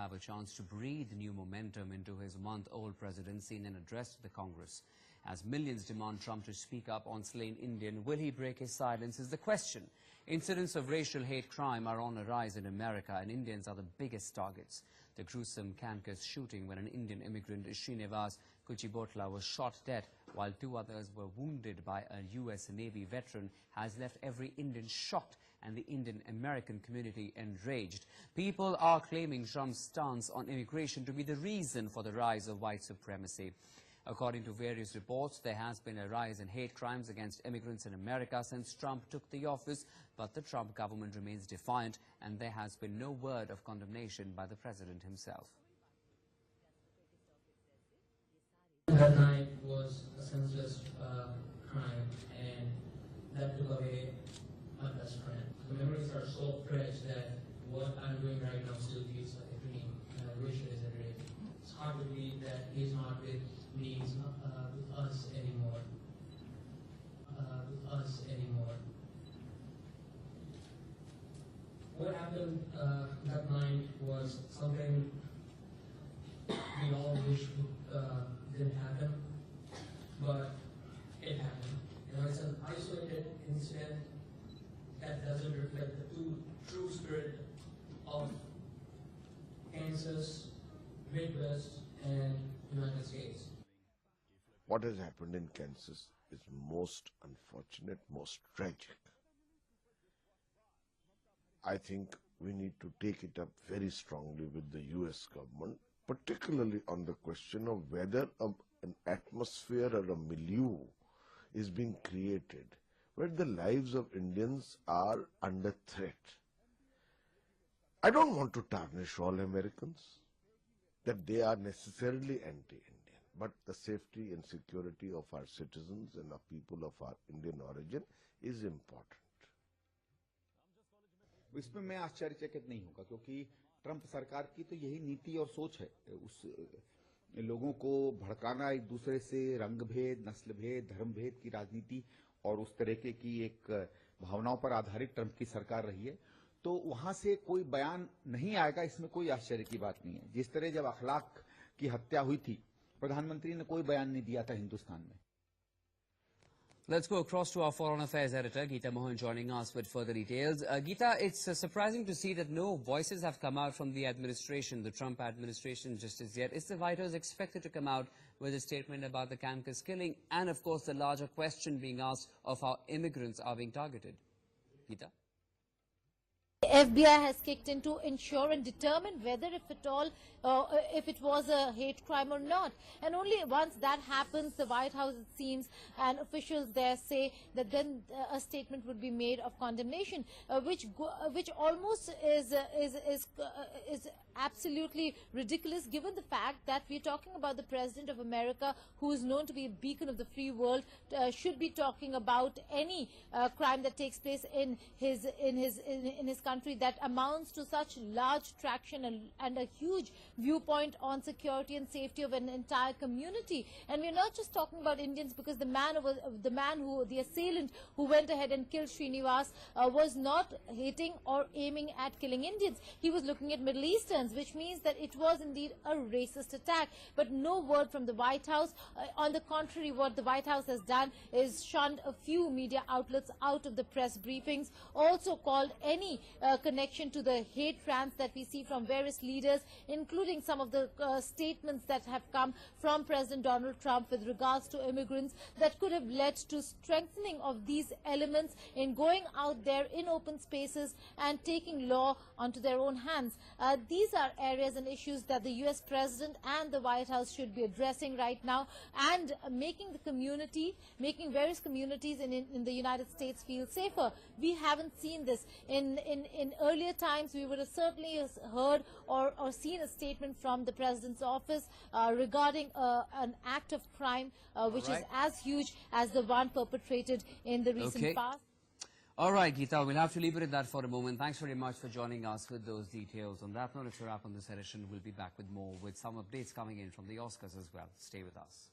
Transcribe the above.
have a chance to breathe new momentum into his month-old presidency in an address to the Congress. As millions demand Trump to speak up on slain Indian, will he break his silence is the question. Incidents of racial hate crime are on a rise in America, and Indians are the biggest targets. The gruesome campus shooting when an Indian immigrant, Srinivas Kuchibotla, was shot dead while 2 others were wounded by a U.S. Navy veteran has left every Indian shocked and the Indian-American community enraged. People are claiming Trump's stance on immigration to be the reason for the rise of white supremacy. According to various reports, there has been a rise in hate crimes against immigrants in America since Trump took the office, but the Trump government remains defiant, and there has been no word of condemnation by the president himself. That night was a senseless crime, and that took away my best friend. The memories are so fresh that what I'm doing right now still feels like a dream, and I wish it is a dream. It's hard to believe that he's not with me, with us anymore. What happened that night was something we all wish didn't happen, but it happened. You know, it's an isolated incident that doesn't reflect the true spirit of Kansas, Midwest, and United States. What has happened in Kansas is most unfortunate, most tragic. I think we need to take it up very strongly with the US government, particularly on the question of whether an atmosphere or a milieu is being created where the lives of Indians are under threat. I don't want to tarnish all Americans, that they are necessarily anti-Indian, but the safety and security of our citizens and the people of our Indian origin is important. इसमें मैं आश्चर्यचकित नहीं होगा, क्योंकि Trump सरकार की तो यही नीति और सोच है, उस लोगों को भड़काना, एक दूसरे से रंग भेद, नस्ल भेद, धर्म भेद की राजनीति और उस तरीके की एक भावनाओं पर आधारित ट्रंप की सरकार रही है। तो वहां से कोई बयान नहीं आएगा, इसमें कोई आश्चर्य की बात नहीं है। जिस तरह जब अखलाक की हत्या हुई थी, प्रधानमंत्री ने कोई बयान नहीं दिया था हिंदुस्तान में। Let's go across to our Foreign Affairs editor, Geeta Mohan, joining us with further details. Geeta, it's surprising to see that no voices have come out from the administration, the Trump administration, just as yet. Is the White House expected to come out with a statement about the campus killing and, of course, the larger question being asked of how immigrants are being targeted? Geeta? FBI has kicked in to ensure and determine whether, if at all, if it was a hate crime or not. And only once that happens, the White House, it seems, and officials there say that then a statement would be made of condemnation, which almost is absolutely ridiculous, given the fact that we're talking about the President of America, who is known to be a beacon of the free world, should be talking about any crime that takes place in his country that amounts to such large traction and a huge viewpoint on security and safety of an entire community. And we're not just talking about Indians, because the assailant who went ahead and killed Srinivas was not hating or aiming at killing Indians. He was looking at Middle Easterns, which means that it was indeed a racist attack. But no word from the White House. On the contrary, what the White House has done is shunned a few media outlets out of the press briefings, also called any connection to the hate rants that we see from various leaders, including some of the statements that have come from President Donald Trump with regards to immigrants that could have led to strengthening of these elements in going out there in open spaces and taking law onto their own hands. These are areas and issues that the US President and the White House should be addressing right now, and making various communities in the United States feel safer. We haven't seen this. In earlier times, we would have certainly heard or seen a statement from the President's office regarding an act of crime which is as huge as the one perpetrated in the recent past. All right, Geeta, we'll have to leave it at that for a moment. Thanks very much for joining us with those details. On that note, it's a wrap on this edition. We'll be back with more, with some updates coming in from the Oscars as well. Stay with us.